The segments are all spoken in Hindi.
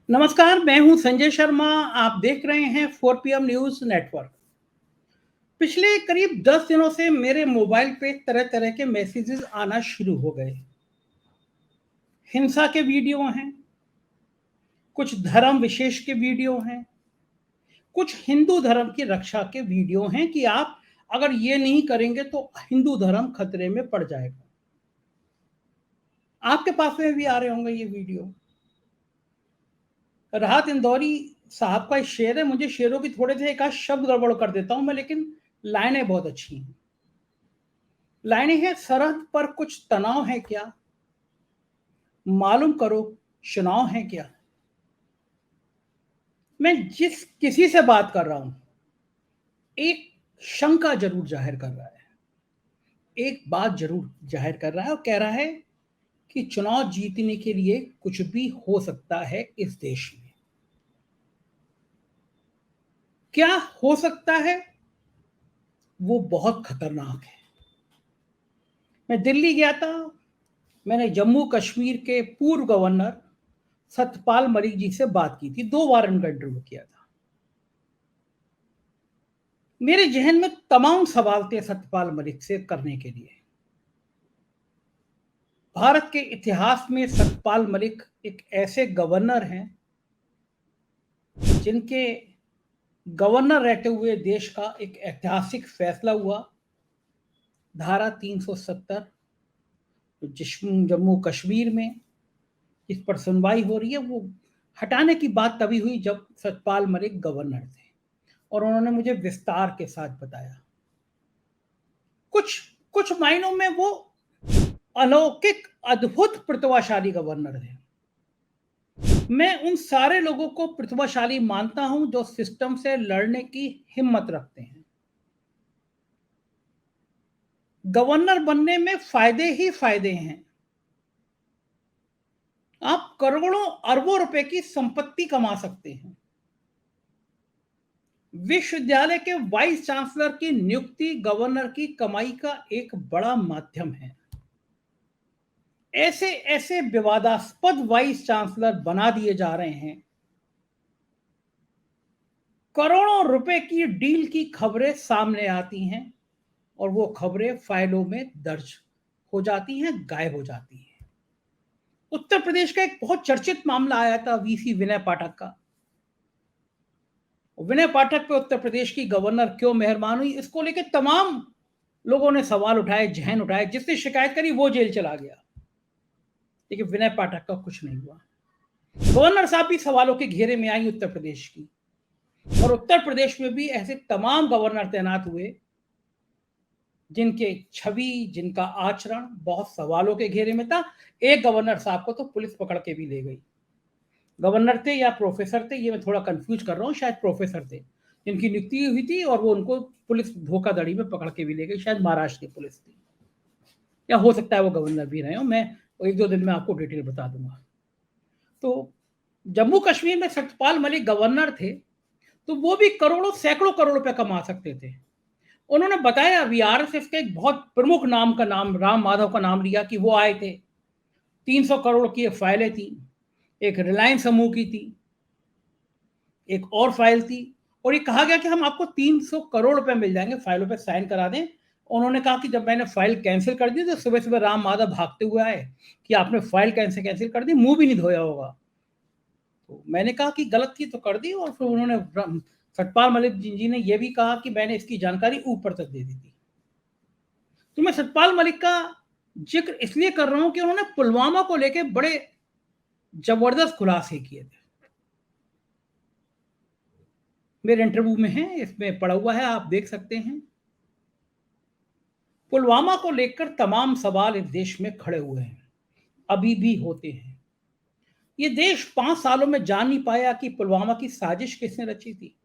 नमस्कार, मैं हूं संजय शर्मा। आप देख रहे हैं 4 PM न्यूज नेटवर्क। पिछले करीब 10 दिनों से मेरे मोबाइल पे तरह तरह के मैसेजेस आना शुरू हो गए। हिंसा के वीडियो हैं, कुछ धर्म विशेष के वीडियो हैं, कुछ हिंदू धर्म की रक्षा के वीडियो हैं कि आप अगर ये नहीं करेंगे तो हिंदू धर्म खतरे में पड़ जाएगा। आपके पास में भी आ रहे होंगे ये वीडियो। राहत इंदौरी साहब का शेर है। मुझे शेरों की थोड़े से एक आध शब्द गड़बड़ कर देता हूं मैं, लेकिन लाइनें बहुत अच्छी हैं। लाइनें हैं, सरहद पर कुछ तनाव है क्या, मालूम करो चुनाव है क्या। मैं जिस किसी से बात कर रहा हूं, एक शंका जरूर जाहिर कर रहा है, एक बात जरूर जाहिर कर रहा है और कह रहा है कि चुनाव जीतने के लिए कुछ भी हो सकता है इस देश में। क्या हो सकता है वो बहुत खतरनाक है। मैं दिल्ली गया था। मैंने जम्मू कश्मीर के पूर्व गवर्नर सत्यपाल मलिक जी से बात की थी। 2 बार उनका इंटरव्यू किया था। मेरे जहन में तमाम सवाल थे सत्यपाल मलिक से करने के लिए। भारत के इतिहास में सत्यपाल मलिक एक ऐसे गवर्नर हैं जिनके गवर्नर रहते हुए देश का एक ऐतिहासिक फैसला हुआ। धारा 370 जम्मू कश्मीर में इस पर सुनवाई हो रही है, वो हटाने की बात तभी हुई जब सत्यपाल मलिक गवर्नर थे और उन्होंने मुझे विस्तार के साथ बताया। कुछ कुछ मायनों में वो अलौकिक अद्भुत प्रतिभाशाली गवर्नर थे। मैं उन सारे लोगों को प्रतिभाशाली मानता हूं जो सिस्टम से लड़ने की हिम्मत रखते हैं। गवर्नर बनने में फायदे ही फायदे हैं। आप करोड़ों अरबों रुपए की संपत्ति कमा सकते हैं। विश्वविद्यालय के वाइस चांसलर की नियुक्ति गवर्नर की कमाई का एक बड़ा माध्यम है। ऐसे ऐसे विवादास्पद वाइस चांसलर बना दिए जा रहे हैं। करोड़ों रुपए की डील की खबरें सामने आती हैं और वो खबरें फाइलों में दर्ज हो जाती हैं, गायब हो जाती हैं। उत्तर प्रदेश का एक बहुत चर्चित मामला आया था वीसी विनय पाठक का। विनय पाठक पे उत्तर प्रदेश की गवर्नर क्यों मेहरबान हुई, इसको लेकर तमाम लोगों ने सवाल उठाए, जहन उठाए। जिसने शिकायत करी वो जेल चला गया, लेकिन विनय पाठक का कुछ नहीं हुआ। गवर्नर साहब भी सवालों के घेरे में आई उत्तर प्रदेश की, और उत्तर प्रदेश में भी ऐसे तमाम गवर्नर तैनात हुए जिनके छवि, जिनका आचरण बहुत सवालों के घेरे में था। एक गवर्नर साहब को तो पुलिस पकड़ के भी ले गई। गवर्नर थे या प्रोफेसर थे, ये मैं थोड़ा कंफ्यूज कर रहा हूँ, शायद प्रोफेसर थे जिनकी नियुक्ति हुई थी और वो उनको पुलिस धोखाधड़ी में पकड़ के भी ले गई। शायद महाराष्ट्र की पुलिस थी, या हो सकता है वो गवर्नर भी रहे हो। मैं 1-2 दिन में आपको डिटेल बता दूंगा। तो जम्मू कश्मीर में सत्यपाल मलिक गवर्नर थे, तो वो भी करोड़ों सैकड़ों करोड़ रुपए कमा सकते थे। उन्होंने बताया अभी आरएसएस के एक बहुत प्रमुख नाम का नाम, राम माधव का नाम लिया कि वो आए थे। 300 करोड़ की फाइलें थी, एक रिलायंस समूह की थी, एक और फाइल थी, और ये कहा गया कि हम आपको 300 करोड़ रुपए मिल जाएंगे, फाइलों पे साइन करा दें। उन्होंने कहा कि जब मैंने फाइल कैंसिल कर दी तो सुबह सुबह राम माधव भागते हुए आए कि आपने फाइल कैंसिल कैंसिल कर दी, मुंह भी नहीं धोया होगा। तो मैंने कहा कि गलत थी तो कर दी, और फिर उन्होंने सतपाल मलिक जी ने यह भी कहा कि मैंने इसकी जानकारी ऊपर तक दे दी थी। तो मैं सतपाल मलिक का जिक्र इसलिए कर रहा हूं कि उन्होंने पुलवामा को लेकर बड़े जबरदस्त खुलासे किए थे। मेरे इंटरव्यू में है, इसमें पड़ा हुआ है, आप देख सकते हैं। पुलवामा को लेकर तमाम सवाल इस देश में खड़े हुए हैं, अभी भी होते हैं। ये देश 5 सालों में जान नहीं पाया कि पुलवामा की साजिश किसने रची थी।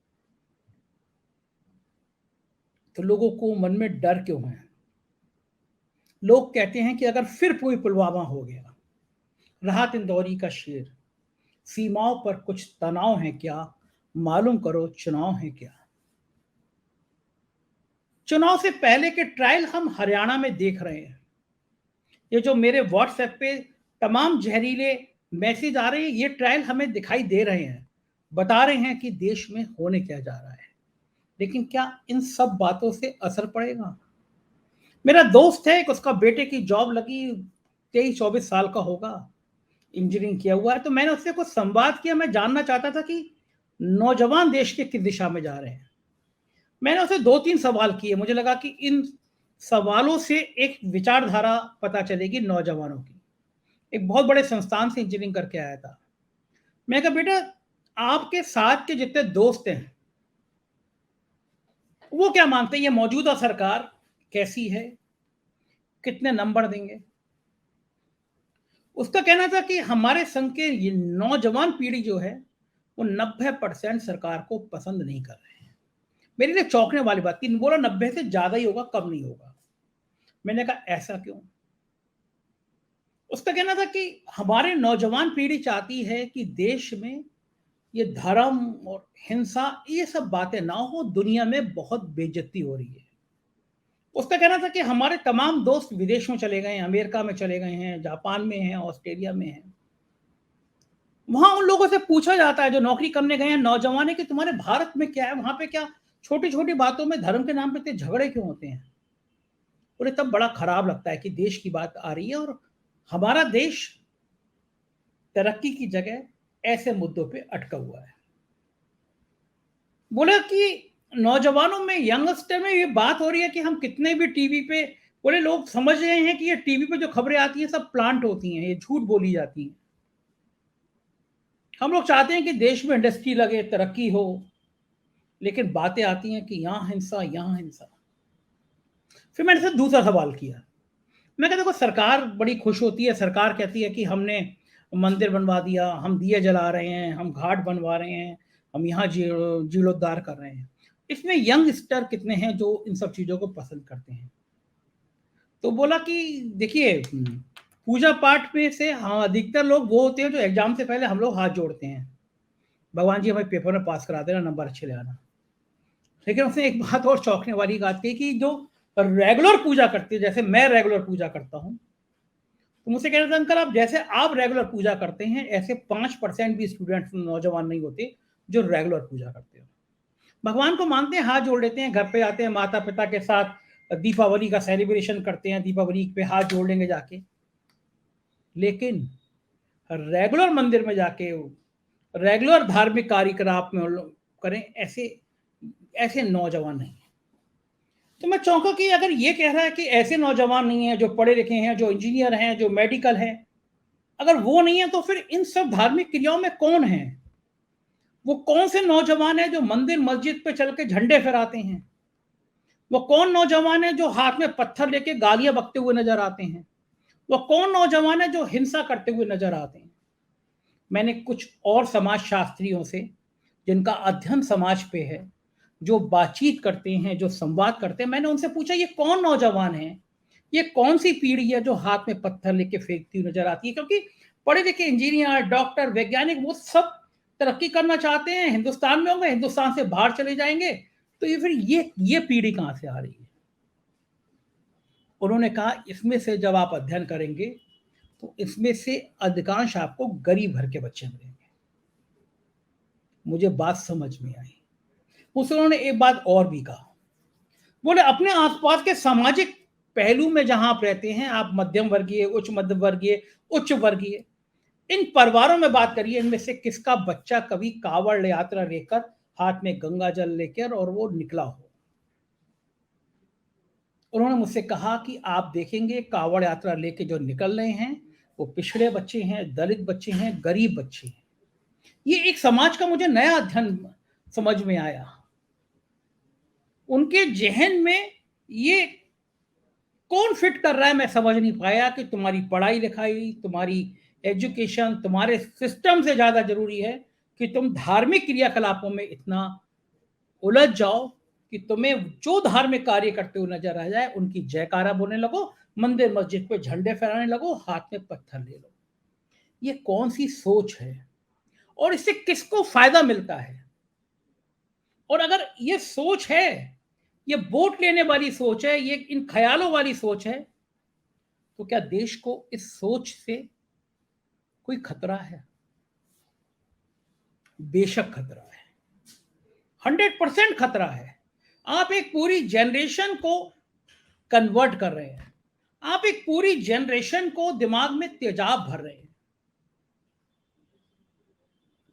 तो लोगों को मन में डर क्यों है? लोग कहते हैं कि अगर फिर कोई पुलवामा हो गया। राहत इंदौरी का शेर, सीमाओं पर कुछ तनाव है क्या, मालूम करो चुनाव है क्या। चुनाव से पहले के ट्रायल हम हरियाणा में देख रहे हैं। ये जो मेरे व्हाट्सएप पे तमाम जहरीले मैसेज आ रहे हैं, ये ट्रायल हमें दिखाई दे रहे हैं, बता रहे हैं कि देश में होने क्या जा रहा है। लेकिन क्या इन सब बातों से असर पड़ेगा? मेरा दोस्त है, एक उसका बेटे की जॉब लगी, 23-24 साल का होगा, इंजीनियरिंग किया हुआ है। तो मैंने उससे कुछ संवाद किया, मैं जानना चाहता था कि नौजवान देश के किस दिशा में जा रहे हैं। मैंने उसे 2-3 सवाल किए, मुझे लगा कि इन सवालों से एक विचारधारा पता चलेगी नौजवानों की। एक बहुत बड़े संस्थान से इंजीनियरिंग करके आया था। मैंने कहा, बेटा आपके साथ के जितने दोस्त हैं, वो क्या मानते हैं ये मौजूदा सरकार कैसी है, कितने नंबर देंगे? उसका कहना था कि हमारे संघ के ये नौजवान पीढ़ी जो है, वो 90% सरकार को पसंद नहीं कर रहे हैं। मेरे लिए चौंकने वाली बात थी। बोला 90 से ज्यादा ही होगा, कम नहीं होगा। मैंने कहा ऐसा क्यों? उसका कहना था कि हमारे नौजवान पीढ़ी चाहती है कि देश में ये धर्म और हिंसा ये सब बातें ना हो, दुनिया में बहुत बेइज्जती हो रही है। उसका कहना था कि हमारे तमाम दोस्त विदेश में चले गए हैं, अमेरिका में चले गए हैं, जापान में हैं, ऑस्ट्रेलिया में हैं। वहां उन लोगों से पूछा जाता है जो नौकरी करने गए हैं, नौजवान है, कि तुम्हारे भारत में क्या है, वहां पे क्या छोटी छोटी बातों में धर्म के नाम पे इतने झगड़े क्यों होते हैं? उन्हें तब बड़ा खराब लगता है कि देश की बात आ रही है और हमारा देश तरक्की की जगह ऐसे मुद्दों पे अटका हुआ है। बोला कि नौजवानों में, यंगस्टर में ये बात हो रही है कि हम कितने भी टीवी पे, बोले लोग समझ रहे हैं कि ये टीवी पे जो खबरें आती हैं सब प्लांट होती हैं, ये झूठ बोली जाती हैं। हम लोग चाहते हैं कि देश में इंडस्ट्री लगे, तरक्की हो, लेकिन बातें आती हैं कि यहाँ हिंसा, यहाँ हिंसा। फिर मैंने से दूसरा सवाल किया। मैं कहता, देखो सरकार बड़ी खुश होती है, सरकार कहती है कि हमने मंदिर बनवा दिया, हम दिए जला रहे हैं, हम घाट बनवा रहे हैं, हम यहाँ जीर्णोद्धार कर रहे हैं। इसमें यंगस्टर कितने हैं जो इन सब चीजों को पसंद करते हैं? तो बोला कि देखिए, पूजा पाठ में से हाँ अधिकतर लोग वो होते हैं जो एग्जाम से पहले हम लोग हाथ जोड़ते हैं, भगवान जी हमें पेपर में पास करा देना, नंबर अच्छे ले आना। लेकिन उसने एक बात और चौंकने वाली बात की कि जो रेगुलर पूजा करते हैं, जैसे मैं रेगुलर पूजा करता हूँ, तो मुझसे कह रहे थे, अंकल आप जैसे आप रेगुलर पूजा करते हैं, ऐसे 5% भी स्टूडेंट नौजवान नहीं होते जो रेगुलर पूजा करते हो। भगवान को मानते हैं, हाथ जोड़ लेते हैं, घर पे आते हैं, माता पिता के साथ दीपावली का सेलिब्रेशन करते हैं, दीपावली पे हाथ जोड़ लेंगे जाके। लेकिन रेगुलर मंदिर में जाके रेगुलर धार्मिक कार्यकलाप में करें, ऐसे ऐसे नौजवान नहीं। तो मैं चौंका कि अगर ये कह रहा है कि ऐसे नौजवान नहीं है जो पढ़े लिखे हैं, जो इंजीनियर हैं, जो मेडिकल हैं, अगर वो नहीं है तो फिर इन सब धार्मिक क्रियाओं में कौन है? वो कौन से नौजवान है जो मंदिर मस्जिद पे चल के झंडे फहराते हैं? वो कौन नौजवान है जो हाथ में पत्थर लेके गालियां बकते हुए नजर आते हैं? वो कौन नौजवान है जो हिंसा करते हुए नजर आते हैं? मैंने कुछ और समाज शास्त्रियों से, जिनका अध्ययन समाज पे है, जो बातचीत करते हैं, जो संवाद करते हैं, मैंने उनसे पूछा ये कौन नौजवान है, ये कौन सी पीढ़ी है जो हाथ में पत्थर लेके फेंकती हुई नजर आती है? क्योंकि पढ़े लिखे इंजीनियर, डॉक्टर, वैज्ञानिक वो सब तरक्की करना चाहते हैं, हिंदुस्तान में होंगे, हिंदुस्तान से बाहर चले जाएंगे, तो ये फिर ये पीढ़ी कहां से आ रही है? उन्होंने कहा इसमें से जब आप अध्ययन करेंगे तो इसमें से अधिकांश आपको गरीब घर के बच्चे मिलेंगे। मुझे बात समझ में आई। उससे उन्होंने एक बात और भी कहा। बोले अपने आसपास के सामाजिक पहलू में जहां आप रहते हैं, आप मध्यम वर्गीय, उच्च मध्यम वर्गीय, उच्च वर्गीय, इन परिवारों में बात करिए, इनमें से किसका बच्चा कभी कावड़ यात्रा लेकर, हाथ में गंगा जल लेकर और वो निकला हो? उन्होंने मुझसे कहा कि आप देखेंगे कावड़ यात्रा लेके जो निकल रहे हैं वो पिछड़े बच्चे हैं, दलित बच्चे हैं, गरीब बच्चे हैं। ये एक समाज का मुझे नया अध्ययन समझ में आया। उनके जहन में ये कौन फिट कर रहा है मैं समझ नहीं पाया कि तुम्हारी पढ़ाई लिखाई, तुम्हारी एजुकेशन, तुम्हारे सिस्टम से ज्यादा जरूरी है कि तुम धार्मिक क्रियाकलापों में इतना उलझ जाओ कि तुम्हें जो धार्मिक कार्य करते हुए नजर आ जाए उनकी जयकारा बोलने लगो, मंदिर मस्जिद पे झंडे फहराने लगो, हाथ में पत्थर ले लो। ये कौन सी सोच है और इससे किसको फायदा मिलता है? और अगर ये सोच है, ये वोट लेने वाली सोच है, ये इन ख्यालों वाली सोच है, तो क्या देश को इस सोच से कोई खतरा है? बेशक खतरा है, 100% खतरा है। आप एक पूरी जनरेशन को कन्वर्ट कर रहे हैं, आप एक पूरी जनरेशन को दिमाग में तेजाब भर रहे हैं,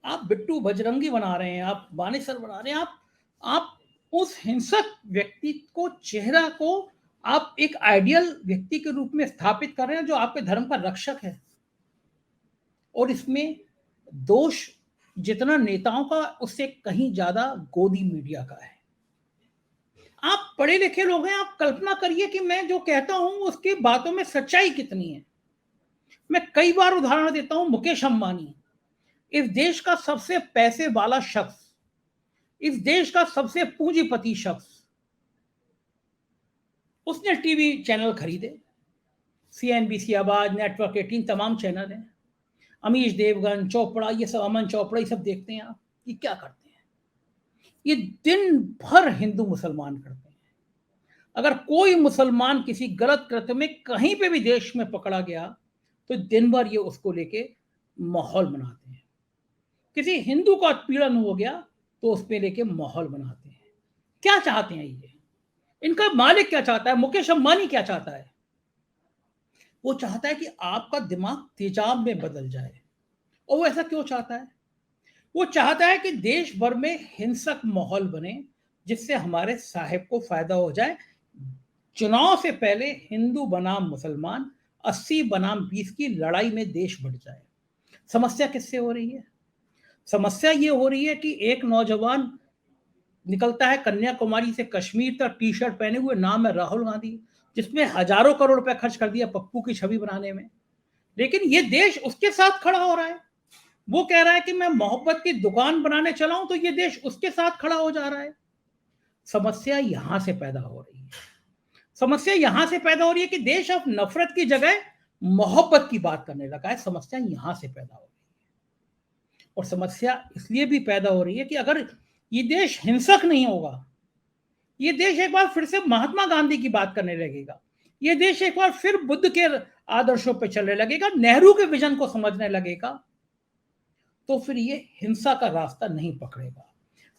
आप बिट्टू बजरंगी बना रहे हैं, आप बानेसर बना रहे हैं, आप उस हिंसक व्यक्ति को, चेहरा को आप एक आइडियल व्यक्ति के रूप में स्थापित कर रहे हैं जो आपके धर्म का रक्षक है। और इसमें दोष जितना नेताओं का, उससे कहीं ज्यादा गोदी मीडिया का है। आप पढ़े लिखे लोग हैं, आप कल्पना करिए कि मैं जो कहता हूं उसकी बातों में सच्चाई कितनी है। मैं कई बार उदाहरण देता हूं, मुकेश अंबानी, इस देश का सबसे पैसे वाला शख्स, इस देश का सबसे पूंजीपति शख्स, उसने टीवी चैनल खरीदे, सीएनबीसी, आवाज, नेटवर्क 18, तमाम चैनल हैं। अमीश देवगन, चोपड़ा, ये सब, अमन चोपड़ा, ये सब देखते हैं आप, ये क्या करते हैं? ये दिन भर हिंदू मुसलमान करते हैं। अगर कोई मुसलमान किसी गलत कृत्य में कहीं पे भी देश में पकड़ा गया तो दिन भर ये उसको लेके माहौल बनाते हैं। किसी हिंदू का उत्पीड़न हो गया तो उस पे लेके माहौल बनाते हैं। क्या चाहते हैं ये? इनका मालिक क्या चाहता है? मुकेश अंबानी क्या चाहता है? वो चाहता है कि आपका दिमाग तेजाब में बदल जाए। और वो ऐसा क्यों चाहता है? वो चाहता है कि देश भर में हिंसक माहौल बने जिससे हमारे साहिब को फायदा हो जाए। चुनाव से पहले हिंदू बनाम मुसलमान 80 बनाम 20 की लड़ाई में देश बढ़ जाए। समस्या किससे हो रही है? समस्या ये हो रही है कि एक नौजवान निकलता है कन्याकुमारी से कश्मीर तक टी शर्ट पहने हुए, नाम है राहुल गांधी, जिसमें हजारों करोड़ रुपए खर्च कर दिया पप्पू की छवि बनाने में, लेकिन ये देश उसके साथ खड़ा हो रहा है। वो कह रहा है कि मैं मोहब्बत की दुकान बनाने चला हूं, तो ये देश उसके साथ खड़ा हो जा रहा है। समस्या यहां से पैदा हो रही है। समस्या यहां से पैदा हो रही है कि देश अब नफरत की जगह मोहब्बत की बात करने लगा है। समस्या यहां से पैदा हो रही है। और समस्या इसलिए भी पैदा हो रही है कि अगर ये देश हिंसक नहीं होगा, ये देश एक बार फिर से महात्मा गांधी की बात करने लगेगा, ये देश एक बार फिर बुद्ध के आदर्शों पर चलने लगेगा, नेहरू के विजन को समझने लगेगा, तो फिर ये हिंसा का रास्ता नहीं पकड़ेगा,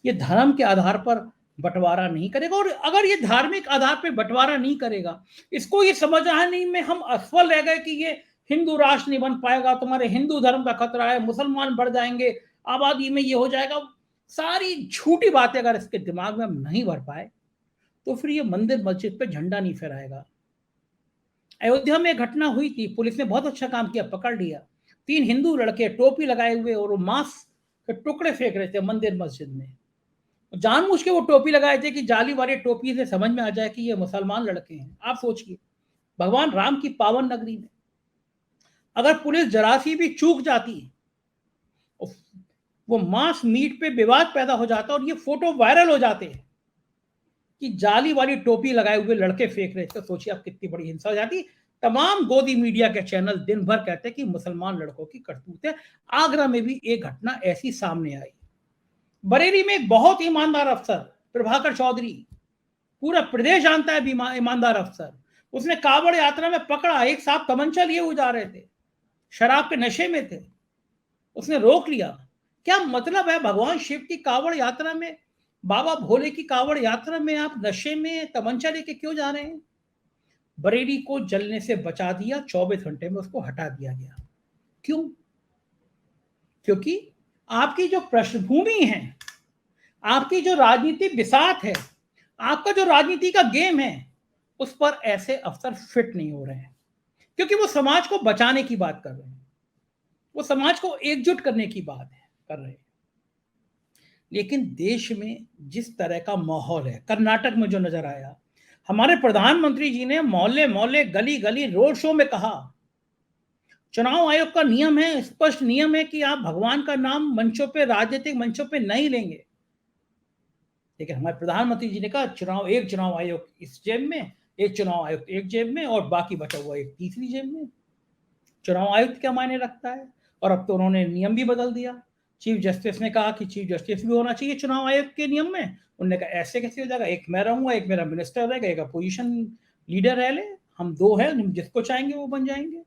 ये धर्म के आधार पर बंटवारा नहीं करेगा। और अगर ये धार्मिक आधार पर बंटवारा नहीं करेगा, इसको ये समझना नहीं में हम असफल रह गए कि ये हिंदू राष्ट्र नहीं बन पाएगा, तुम्हारे हिंदू धर्म का खतरा है, मुसलमान बढ़ जाएंगे, आबादी में ये हो जाएगा, सारी झूठी बातें अगर इसके दिमाग में हम नहीं भर पाए तो फिर ये मंदिर मस्जिद पे झंडा नहीं फहराएगा। अयोध्या में एक घटना हुई थी, पुलिस ने बहुत अच्छा काम किया, पकड़ लिया 3 हिंदू लड़के टोपी लगाए हुए और वो मांस के टुकड़े फेंक रहे थे मंदिर मस्जिद में। जानबूझ के वो टोपी लगाए थे कि जाली वाली टोपी से समझ में आ जाए कि ये मुसलमान लड़के हैं। आप सोचिए, भगवान राम की पावन नगरी में अगर पुलिस जरा सी भी चूक जाती, वो मांस मीट पे विवाद पैदा हो जाता और ये फोटो वायरल हो जाते कि जाली वाली टोपी लगाए हुए लड़के फेंक रहे थे, तो सोचिए आप कितनी बड़ी हिंसा हो जाती। तमाम गोदी मीडिया के चैनल दिन भर कहते कि मुसलमान लड़कों की करतूत है। आगरा में भी एक घटना ऐसी सामने आई। बरेली में एक बहुत ईमानदार अफसर प्रभाकर चौधरी, पूरा प्रदेश जानता है ईमानदार अफसर, उसने कावड़ यात्रा में पकड़ा, एक साहब तमंचा लिए हुए जा रहे थे, शराब के नशे में थे, उसने रोक लिया। क्या मतलब है भगवान शिव की कावड़ यात्रा में, बाबा भोले की कावड़ यात्रा में आप नशे में तमंचा लेके क्यों जा रहे हैं? बरेली को जलने से बचा दिया, 24 घंटे में उसको हटा दिया गया। क्यों? क्योंकि आपकी जो पृष्ठभूमि है, आपकी जो राजनीति बिसात है, आपका जो राजनीति का गेम है, उस पर ऐसे अफसर फिट नहीं हो रहे हैं, क्योंकि वो समाज को बचाने की बात कर रहे हैं, वो समाज को एकजुट करने की बात कर रहे हैं। लेकिन देश में जिस तरह का माहौल है, कर्नाटक में जो नजर आया, हमारे प्रधानमंत्री जी ने मोहल्ले मोहल्ले, गली गली, रोड शो में कहा, चुनाव आयोग का नियम है, स्पष्ट नियम है कि आप भगवान का नाम मंचों पे, राजनीतिक मंचों पे नहीं लेंगे। लेकिन हमारे प्रधानमंत्री जी ने कहा एक चुनाव आयोग इस जेब में, एक चुनाव आयुक्त एक जेब में और बाकी बचा हुआ एक तीसरी जेब में। चुनाव आयुक्त क्या मायने रखता है? और अब तो उन्होंने नियम भी बदल दिया। चीफ जस्टिस ने कहा कि चीफ जस्टिस भी होना चाहिए चुनाव आयोग के नियम में। उन्होंने कहा ऐसे कैसे हो जाएगा, एक मैं रहूंगा, एक मेरा मिनिस्टर रहेगा, एक अपोजिशन लीडर रह ले, हम 2 हैं, जिसको चाहेंगे वो बन जाएंगे।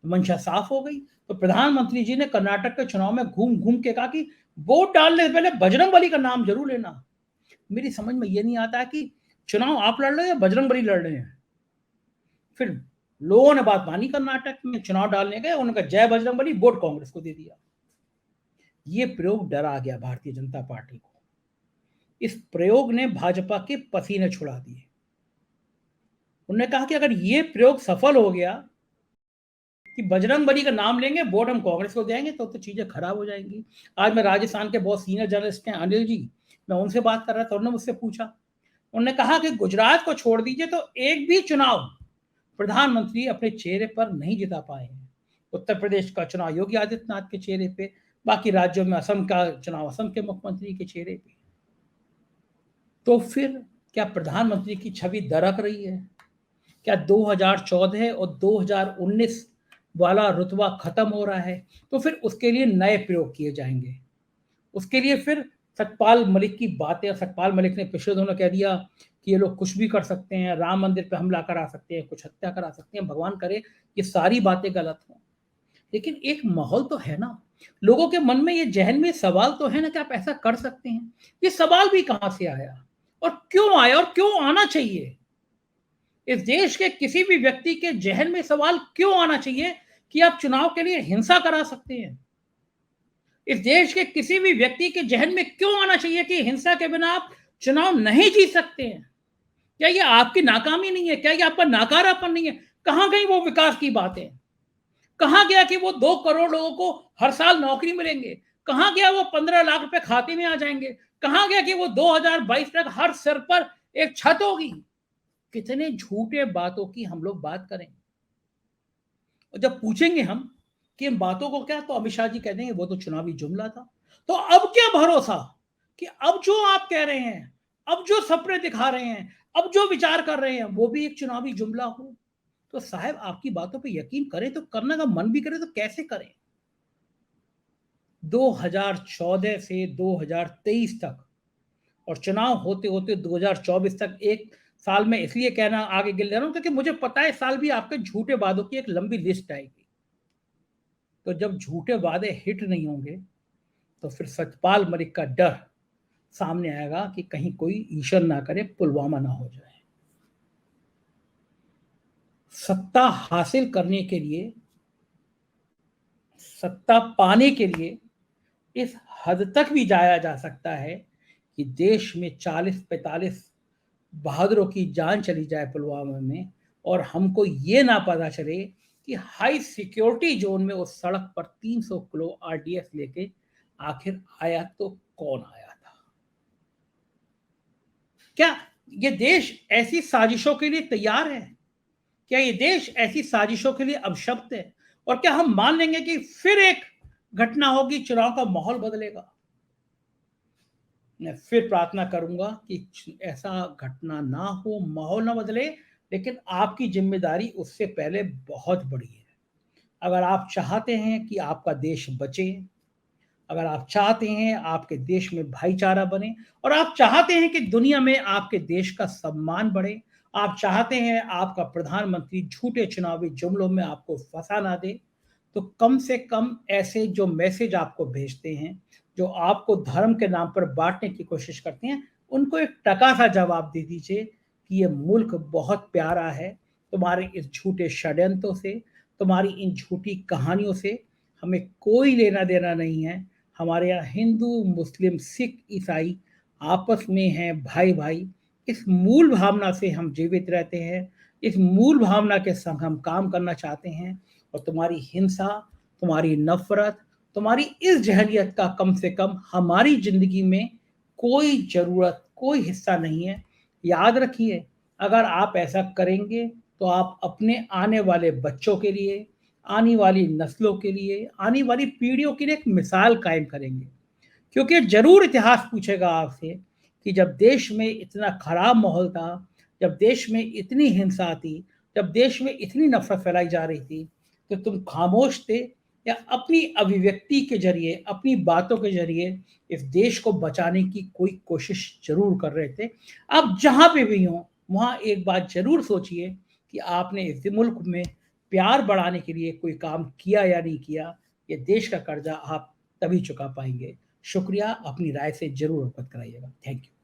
मंशा साफ हो गई। तो प्रधानमंत्री जी ने कर्नाटक के चुनाव में घूम घूम के कहा कि वोट डालने से पहले बजरंगबली का नाम जरूर लेना। मेरी समझ में ये नहीं आता कि चुनाव आप लड़ रहे हैं या बजरंगबली लड़ रहे हैं। फिर लोगों ने बात मानी, कर्नाटक में चुनाव डालने गए, उन्होंने कहा जय बजरंगबली, वोट कांग्रेस को दे दिया। ये प्रयोग डरा गया भारतीय जनता पार्टी को। इस प्रयोग ने भाजपा के पसीने छुड़ा दिए। उन्होंने कहा कि अगर ये प्रयोग सफल हो गया कि बजरंगबली का नाम लेंगे, वोट हम कांग्रेस को देंगे, तो चीजें खराब हो जाएंगी। आज मैं राजस्थान के बहुत सीनियर जर्नलिस्ट हैं अनिल जी, मैं उनसे बात कर रहा था, उन्होंने मुझसे पूछा, उन्होंने कहा कि गुजरात को छोड़ दीजिए तो एक भी चुनाव प्रधानमंत्री अपने चेहरे पर नहीं जिता पाए हैं। उत्तर प्रदेश का चुनाव योगी आदित्यनाथ के चेहरे पे, बाकी राज्यों में असम का चुनाव असम के मुख्यमंत्री के चेहरे पे। तो फिर क्या प्रधानमंत्री की छवि दरक रही है? क्या 2014 और 2019 वाला रुतबा खत्म हो रहा है? तो फिर उसके लिए नए प्रयोग किए जाएंगे। उसके लिए फिर सतपाल मलिक की बातें, सतपाल मलिक ने पिछले दिनों कह दिया कि ये लोग कुछ भी कर सकते हैं, राम मंदिर पे हमला करा सकते हैं, कुछ हत्या करा सकते हैं, भगवान करे ये सारी बातें गलत हों। लेकिन एक माहौल तो है ना, लोगों के मन में, ये जहन में सवाल तो है ना कि आप ऐसा कर सकते हैं। ये सवाल भी कहां से आया और क्यों आया और क्यों आना चाहिए? इस देश के किसी भी व्यक्ति के जहन में सवाल क्यों आना चाहिए कि आप चुनाव के लिए हिंसा करा सकते हैं? इस देश के किसी भी व्यक्ति के जहन में क्यों आना चाहिए कि हिंसा के बिना आप चुनाव नहीं जीत सकते हैं? क्या ये आपकी नाकामी नहीं है? क्या ये आपका नाकारापन नहीं है? कहां गई वो विकास की बातें? कहां गया कि वो 2 करोड़ लोगों को हर साल नौकरी मिलेंगे? कहां गया वो 15 लाख रुपए खाते में आ जाएंगे? कहां गया कि वो 2022 तक हर सिर पर एक छत होगी? कितने झूठे बातों की हम लोग बात करें। और जब पूछेंगे हम कि इन बातों को क्या, तो अमित शाह जी कह देंगे वो तो चुनावी जुमला था। तो अब क्या भरोसा कि अब जो आप कह रहे हैं, अब जो सपने दिखा रहे हैं, अब जो विचार कर रहे हैं, वो भी एक चुनावी जुमला हो? तो साहब आपकी बातों पे यकीन करें तो करने का मन भी करे तो कैसे करें? 2014 से 2023 तक और चुनाव होते होते 2024 तक, एक साल में इसलिए कहना आगे गिल रहा हूं क्योंकि मुझे पता है इस साल भी आपके झूठे वादों की एक लंबी लिस्ट आएगी। तो जब झूठे वादे हिट नहीं होंगे तो फिर सतपाल मलिक का डर सामने आएगा कि कहीं कोई ईश्वर ना करे पुलवामा ना हो जाए। सत्ता हासिल करने के लिए, सत्ता पाने के लिए इस हद तक भी जाया जा सकता है कि देश में 40-45 बहादुरों की जान चली जाए पुलवामा में और हमको ये ना पता चले कि हाई सिक्योरिटी जोन में उस सड़क पर 300 किलो आरडीएक्स लेके आखिर आया तो कौन आया था? क्या ये देश ऐसी साजिशों के लिए तैयार है? क्या ये देश ऐसी साजिशों के लिए अभिशप्त है? और क्या हम मान लेंगे कि फिर एक घटना होगी, चुनाव का माहौल बदलेगा? मैं फिर प्रार्थना करूंगा कि ऐसा घटना ना हो, माहौल ना बदले, लेकिन आपकी जिम्मेदारी उससे पहले बहुत बड़ी है। अगर आप चाहते हैं कि आपका देश बचे, अगर आप चाहते हैं आपके देश में भाईचारा बने और आप चाहते हैं कि दुनिया में आपके देश का सम्मान बढ़े, आप चाहते हैं आपका प्रधानमंत्री झूठे चुनावी जुमलों में आपको फंसा ना दे, तो कम से कम ऐसे जो मैसेज आपको भेजते हैं, जो आपको धर्म के नाम पर बांटने की कोशिश करते हैं, उनको एक टका सा जवाब दे दीजिए कि ये मुल्क बहुत प्यारा है। तुम्हारे इस झूठे षड्यंत्रों से, तुम्हारी इन झूठी कहानियों से हमें कोई लेना देना नहीं है। हमारे यहाँ हिंदू, मुस्लिम, सिख, ईसाई आपस में हैं भाई भाई। इस मूल भावना से हम जीवित रहते हैं, इस मूल भावना के संग हम काम करना चाहते हैं। और तुम्हारी हिंसा, तुम्हारी नफरत, तुम्हारी इस जहलियत का कम से कम हमारी जिंदगी में कोई जरूरत, कोई हिस्सा नहीं है। याद रखिए, अगर आप ऐसा करेंगे तो आप अपने आने वाले बच्चों के लिए, आने वाली नस्लों के लिए, आने वाली पीढ़ियों के लिए एक मिसाल कायम करेंगे। क्योंकि जरूर इतिहास पूछेगा आपसे कि जब देश में इतना खराब माहौल था, जब देश में इतनी हिंसा थी, जब देश में इतनी नफरत फैलाई जा रही थी, तो तुम खामोश थे या अपनी अभिव्यक्ति के जरिए, अपनी बातों के जरिए इस देश को बचाने की कोई कोशिश जरूर कर रहे थे? आप जहां पे भी हो वहां एक बात जरूर सोचिए कि आपने इस मुल्क में प्यार बढ़ाने के लिए कोई काम किया या नहीं किया, ये देश का कर्जा आप तभी चुका पाएंगे। शुक्रिया, अपनी राय से जरूर अवगत कराइएगा। Thank you.